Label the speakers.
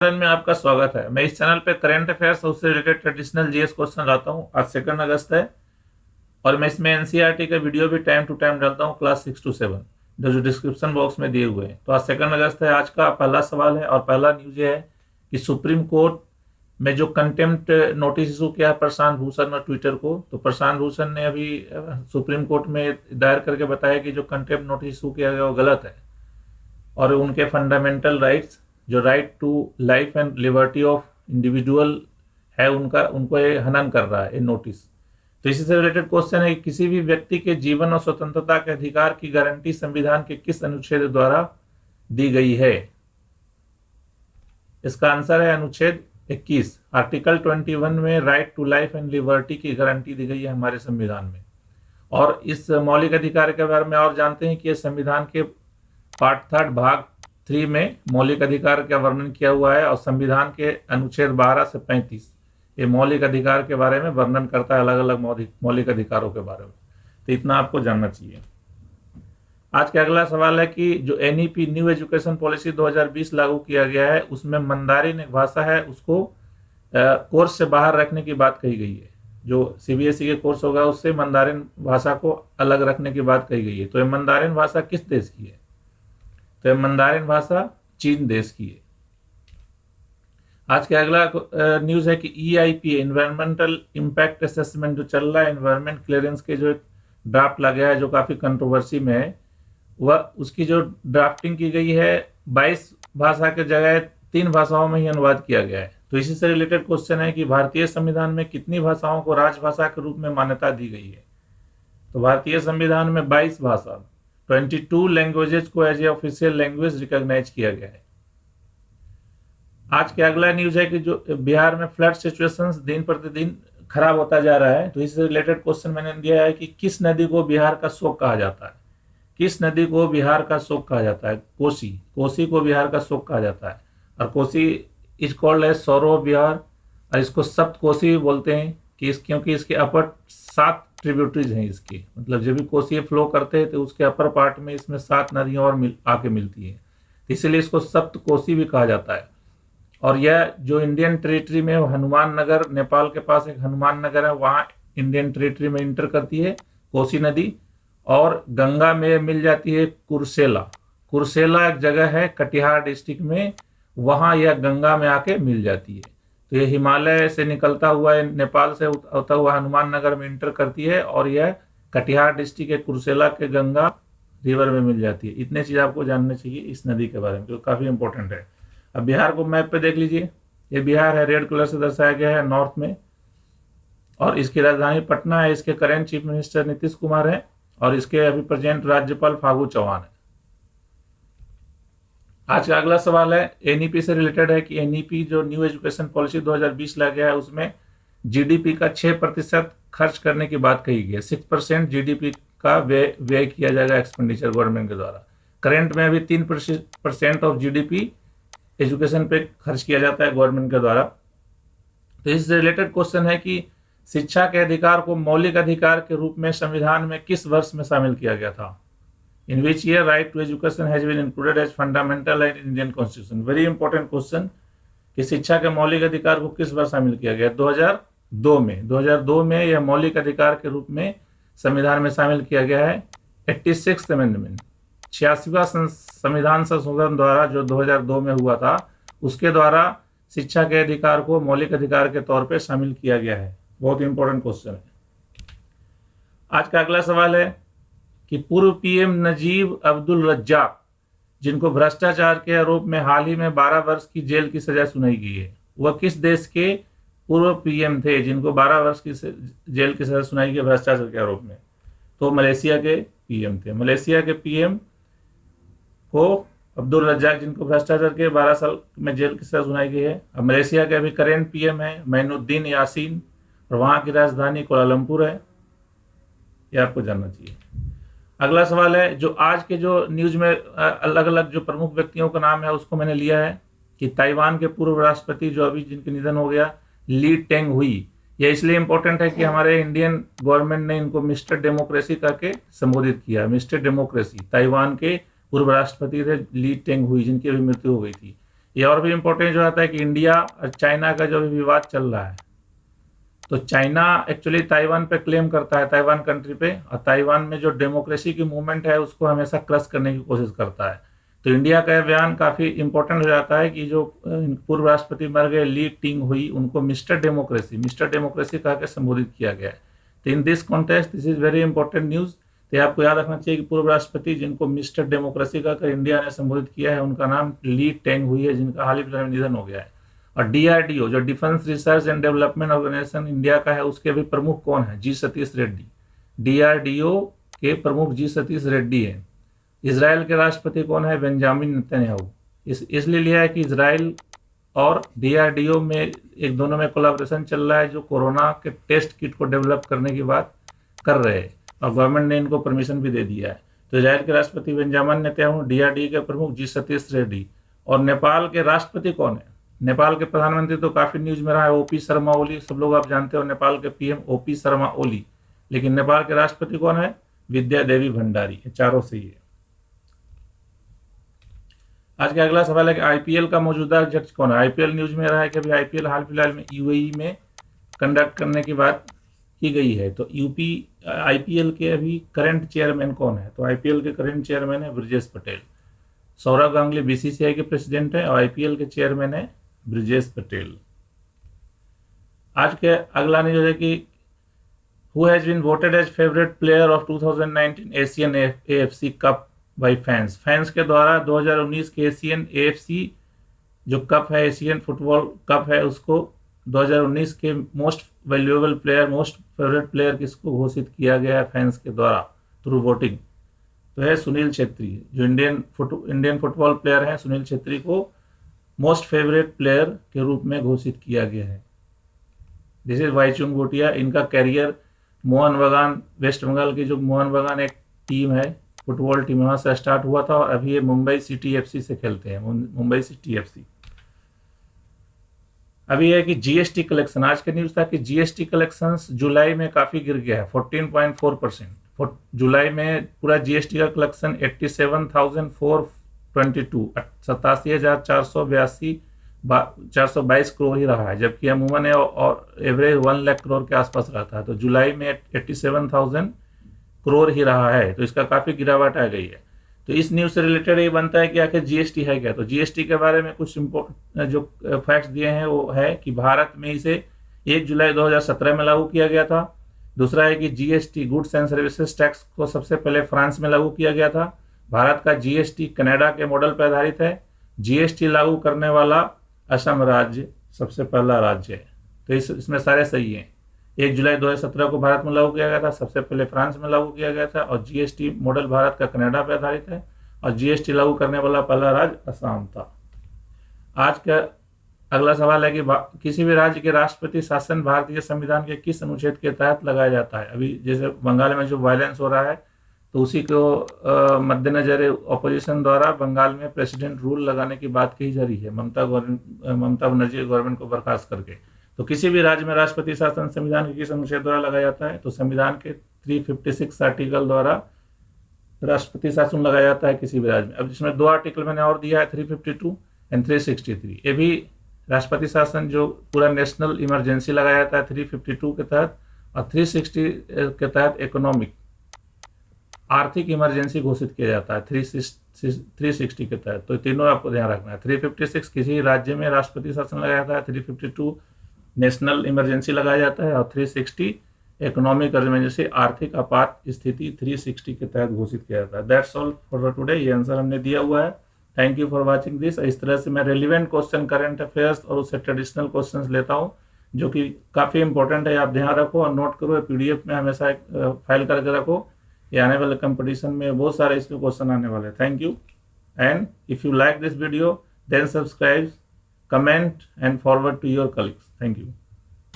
Speaker 1: Channel में आपका स्वागत है। मैं इस चैनल पे करंट अफेयर्स और उससे रिलेटेड ट्रेडिशनल जीएस क्वेश्चन लाता हूँ। आज 2 अगस्त है और मैं इसमें एनसीईआरटी का वीडियो भी टाइम टू टाइम डालता हूँ, क्लास 6 to 7 जो डिस्क्रिप्शन बॉक्स में दिए हुए हैं। तो आज 2 अगस्त है। आज का पहला सवाल है और पहला न्यूज ये है कि सुप्रीम कोर्ट में जो कंटेम्प्ट नोटिस इशू किया है प्रशांत भूषण और ट्विटर को, तो प्रशांत भूषण ने अभी सुप्रीम कोर्ट में दायर करके बताया कि जो कंटेम्प्ट नोटिस इशू किया गया वो गलत है और उनके फंडामेंटल राइट्स, जो right to life and liberty of individual है, उनको ये हनन कर रहा है ये नोटिस। तो इसी से रिलेटेड क्वेश्चन है कि किसी भी व्यक्ति के जीवन और स्वतंत्रता के अधिकार की गारंटी संविधान के किस अनुच्छेद द्वारा दी गई है? इसका आंसर है अनुच्छेद 21। आर्टिकल 21 में right to life and liberty की गारंटी दी गई है हमारे संविधान में। और इस मौलिक अधिकार के बारे में और जानते हैं कि यह संविधान के पार्ट 3 भाग 3 में मौलिक अधिकार का वर्णन किया हुआ है और संविधान के अनुच्छेद 12 से 35 ये मौलिक अधिकार के बारे में वर्णन करता है, अलग अलग मौलिक अधिकारों के बारे में। तो इतना आपको जानना चाहिए। आज का अगला सवाल है कि जो एनईपी न्यू एजुकेशन पॉलिसी 2020 लागू किया गया है उसमें मंदारिन एक भाषा है, उसको कोर्स से बाहर रखने की बात कही गई है। जो सीबीएसई के कोर्स होगा उससे मंदारिन भाषा को अलग रखने की बात कही गई है। तो ये मंदारिन भाषा किस देश की है? तो मंदारिन भाषा चीन देश की है। आज का अगला न्यूज है कि ईआईपी एनवायरमेंटल इम्पैक्ट असेसमेंट जो चल रहा है, एनवायरमेंट क्लियरेंस के जो एक ड्राफ्ट लगा है जो काफी कंट्रोवर्सी में है, वह उसकी जो ड्राफ्टिंग की गई है 22 भाषा के जगह 3 भाषाओं में ही अनुवाद किया गया है। तो इसी से रिलेटेड क्वेश्चन है कि भारतीय संविधान में कितनी भाषाओं को राजभाषा के रूप में मान्यता दी गई है? तो भारतीय संविधान में 22 भाषा 22 लैंग्वेजेस को as a official language recognise किया गया है। आज के अगला न्यूज है कि जो बिहार में फ्लड सिचुएशंस दिन प्रतिदिन खराब होता जा रहा है। तो इससे रिलेटेड क्वेश्चन मैंने दिया है कि किस नदी को बिहार का शोक कहा जाता है? किस नदी को बिहार का शोक कहा जाता है? कोसी। कोसी को बिहार का शोक कहा जाता है और Kosi is called as sorrow Bihar और इसको सप्त कोसी बोलते हैं क्योंकि इसके अपर 7 ट्रिब्यूटरीज हैं इसकी। मतलब जब भी कोसी फ्लो करते हैं तो उसके अपर पार्ट में इसमें 7 नदियां और आके मिलती है, इसलिए इसको सप्त कोसी भी कहा जाता है। और यह जो इंडियन टेरिटरी में हनुमान नगर, नेपाल के पास एक हनुमान नगर है, वहाँ इंडियन टेरिटरी में इंटर करती है कोसी नदी और गंगा में मिल जाती है कुर्सेला। कुर्सेला एक जगह है कटिहार डिस्ट्रिक्ट में, वहाँ यह गंगा में आके मिल जाती है। तो ये हिमालय से निकलता हुआ नेपाल से होता हुआ हनुमान नगर में इंटर करती है और यह कटिहार डिस्ट्रिक्ट के कुर्सेला के गंगा रिवर में मिल जाती है। इतने चीज आपको जानने चाहिए इस नदी के बारे में जो काफी इंपॉर्टेंट है। अब बिहार को मैप पे देख लीजिए, ये बिहार है, रेड कलर से दर्शाया गया है नॉर्थ में, और इसकी राजधानी पटना है। इसके current chief minister Nitish Kumar है और इसके अभी प्रेजेंट राज्यपाल फागू चौहान है। आज का अगला सवाल है एनईपी से रिलेटेड है कि एनईपी जो न्यू एजुकेशन पॉलिसी 2020 लाया गया है उसमें जीडीपी का 6% खर्च करने की बात कही गई है। 6% जीडीपी का व्यय किया जाएगा एक्सपेंडिचर गवर्नमेंट के द्वारा। करंट में अभी 3% ऑफ जीडीपी एजुकेशन पे खर्च किया जाता है गवर्नमेंट के द्वारा। तो इससे रिलेटेड क्वेश्चन है कि शिक्षा के अधिकार को मौलिक अधिकार के रूप में संविधान में किस वर्ष में शामिल किया गया था? In which year right to education has been included as fundamental in Indian constitution? Very important question कि शिक्षा के मौलिक अधिकार को किस वर्ष शामिल किया गया? 2002 में। 2002 में यह मौलिक अधिकार के रूप में संविधान में शामिल किया गया है। 86th अमेंडमेंट 86वां संविधान संशोधन द्वारा जो 2002 में हुआ था उसके द्वारा शिक्षा के अधिकार को मौलिक अधिकार के तौर पे शामिल किया गया है। बहुत इंपॉर्टेंट क्वेश्चन है। आज का अगला सवाल है कि पूर्व पीएम नजीब अब्दुल रज्जाक जिनको भ्रष्टाचार के आरोप में हाल ही में 12 वर्ष की जेल की सजा सुनाई गई है, वह किस देश के पूर्व पीएम थे जिनको 12 वर्ष की जेल की सजा सुनाई गई भ्रष्टाचार के आरोप में? तो मलेशिया के पीएम थे। मलेशिया के पीएम को अब्दुल रज्जाक जिनको भ्रष्टाचार के 12 साल में जेल की सजा सुनाई गई है। अब मलेशिया के अभी करेंट पीएम है मैनुद्दीन यासीन और वहाँ की राजधानी कोलालमपुर है। ये आपको जानना चाहिए। अगला सवाल है जो आज के जो न्यूज में अलग अलग जो प्रमुख व्यक्तियों का नाम है उसको मैंने लिया है कि ताइवान के पूर्व राष्ट्रपति जो अभी जिनके निधन हो गया, ली टेंग हुई। यह इसलिए इंपॉर्टेंट है कि हमारे इंडियन गवर्नमेंट ने इनको मिस्टर डेमोक्रेसी करके संबोधित किया। मिस्टर डेमोक्रेसी ताइवान के पूर्व राष्ट्रपति थे ली टेंग हुई जिनकी अभी मृत्यु हो गई थी। ये और भी इम्पोर्टेंट हो जाता है कि इंडिया और चाइना का जो भी विवाद चल रहा है, तो चाइना एक्चुअली ताइवान पे क्लेम करता है, ताइवान कंट्री पे, और ताइवान में जो डेमोक्रेसी की मूवमेंट है उसको हमेशा क्रश करने की कोशिश करता है। तो इंडिया का बयान काफ़ी इंपॉर्टेंट हो जाता है कि जो पूर्व राष्ट्रपति मर गए ली टिंग हुई, उनको मिस्टर डेमोक्रेसी कह के संबोधित किया गया है। तो in this context this is very important news. तो आपको याद रखना चाहिए कि पूर्व राष्ट्रपति जिनको मिस्टर डेमोक्रेसी कहकर इंडिया ने संबोधित किया है, उनका नाम ली टेंग हुई है, जिनका हाल ही फिलहाल में निधन हो गया है। और डीआरडीओ जो defence research and development organisation India का है, उसके भी प्रमुख कौन है? जी सतीश रेड्डी। डीआरडीओ के प्रमुख जी सतीश रेड्डी है। इजराइल के राष्ट्रपति कौन है? Benjamin Netanyahu. इसलिए लिया है कि इजराइल और डीआरडीओ में एक दोनों में कोलैबोरेशन चल रहा है, जो कोरोना के टेस्ट किट को डेवलप करने की बात कर रहे हैं, और गवर्नमेंट ने इनको परमिशन भी दे दिया है। तो इजराइल के राष्ट्रपति बेंजामिन नेतन्याहू, डीआरडीओ के प्रमुख जी सतीश रेड्डी। और नेपाल के राष्ट्रपति कौन है? नेपाल के प्रधानमंत्री तो काफी न्यूज में रहा है, ओपी शर्मा ओली। सब लोग आप जानते हो नेपाल के पीएम ओपी शर्मा ओली। लेकिन नेपाल के राष्ट्रपति कौन है? विद्या देवी भंडारी। ये चारों सही है। आज का अगला सवाल है कि आईपीएल का मौजूदा अध्यक्ष कौन है? आईपीएल न्यूज में रहा है कि अभी आईपीएल हाल फिलहाल में यूएई में कंडक्ट करने की बात की गई है। तो यूपी आईपीएल के अभी करंट चेयरमैन कौन है? तो आईपीएल के करंट चेयरमैन है ब्रजेश पटेल। सौरभ गांगुली बीसीसीआई के प्रेसिडेंट है और आईपीएल के चेयरमैन है ब्रजेश पटेल। आज के अगला न्यूज है कि who has been voted as favourite player of 2019 Asian AFC cup by fans. Fans के द्वारा 2019 के एशियन एएफसी जो कप है, एशियन फुटबॉल कप है, उसको 2019 के most valuable player, most favourite player किसको घोषित किया गया है फैंस के द्वारा थ्रू वोटिंग? तो है सुनील छेत्री। जो इंडियन फुटबॉल प्लेयर हैं, सुनील छेत्री को मोस्ट फेवरेट प्लेयर के रूप में घोषित किया गया है। This is Baichung Bhutia. इनका कैरियर मोहन बगान, वेस्ट बंगाल की जो मोहन बगान एक टीम है, फुटबॉल टीम, वहां से स्टार्ट हुआ था और अभी ये मुंबई सिटी एफसी से खेलते हैं, मुंबई सिटी एफसी। अभी है कि जीएसटी कलेक्शन, आज के न्यूज था कि जीएसटी कलेक्शन जुलाई में काफी गिर गया है, 14.4%। जुलाई में पूरा जीएसटी का कलेक्शन 87,422 87,422 करोड़ ही रहा है, जबकि अमूमन है और एवरेज 1 लाख करोड़ के आसपास रहता है। तो जुलाई में 87,000 करोड़ ही रहा है, तो इसका काफी गिरावट आ गई है। तो इस न्यूज से रिलेटेड ये बनता है कि आखिर जीएसटी है क्या। तो जीएसटी के बारे में कुछ जो फैक्ट्स दिए हैं वो है कि भारत में इसे 1 जुलाई 2017 में लागू किया गया था। दूसरा है कि GST goods and services tax को सबसे पहले फ्रांस में लागू किया गया था। भारत का जीएसटी कनाडा के मॉडल पर आधारित है। जीएसटी लागू करने वाला असम राज्य सबसे पहला राज्य है। तो इसमें सारे सही हैं। 1 जुलाई 2017 को भारत में लागू किया गया था, सबसे पहले फ्रांस में लागू किया गया था, और जीएसटी मॉडल भारत का कनाडा पर आधारित है, और जीएसटी लागू करने वाला पहला राज्य असम था। आज का अगला सवाल है कि किसी भी राज्य के राष्ट्रपति शासन भारतीय संविधान के किस अनुच्छेद के तहत लगाया जाता है? अभी जैसे बंगाल में जो वायलेंस हो रहा है, तो उसी को मद्देनजर ऑपोजिशन द्वारा बंगाल में प्रेसिडेंट रूल लगाने की बात कही जा रही है, ममता बनर्जी गवर्नमेंट को बर्खास्त करके। तो किसी भी राज्य में राष्ट्रपति शासन संविधान के किस अनुच्छेद द्वारा लगाया जाता है? तो संविधान के 356 आर्टिकल द्वारा राष्ट्रपति शासन लगाया जाता है किसी भी राज्य में। अब जिसमें 2 आर्टिकल मैंने और दिया है, 352 एंड 363। ये भी राष्ट्रपति शासन जो पूरा नेशनल इमरजेंसी लगाया जाता है 352 के तहत, और 360 के तहत इकोनॉमिक आर्थिक इमरजेंसी घोषित किया जाता है 360 के तहत। तो तीनों आपको ध्यान रखना है। 356 किसी राज्य में राष्ट्रपति शासन लगाया जाता है, 352 नेशनल इमरजेंसी लगाया जाता है, और 360 इकोनॉमिक इमरजेंसी आर्थिक आपात स्थिति 360 के तहत घोषित किया जाता है। That's all for today. ये आंसर हमने दिया हुआ है। Thank you for watching this. इस तरह से मैं रेलिवेंट क्वेश्चन, करंट अफेयर्स और उससे ट्रेडिशनल क्वेश्चंस लेता हूँ, जो कि काफ़ी इंपॉर्टेंट है। आप ध्यान रखो और नोट करो, पीडीएफ में हमेशा एक फाइल करके रखो। ये आने वाले कंपटीशन में बहुत सारे इसमें क्वेश्चन आने वाले हैं। Thank you, and if you like this video then subscribe, comment and forward to your colleagues. Thank you.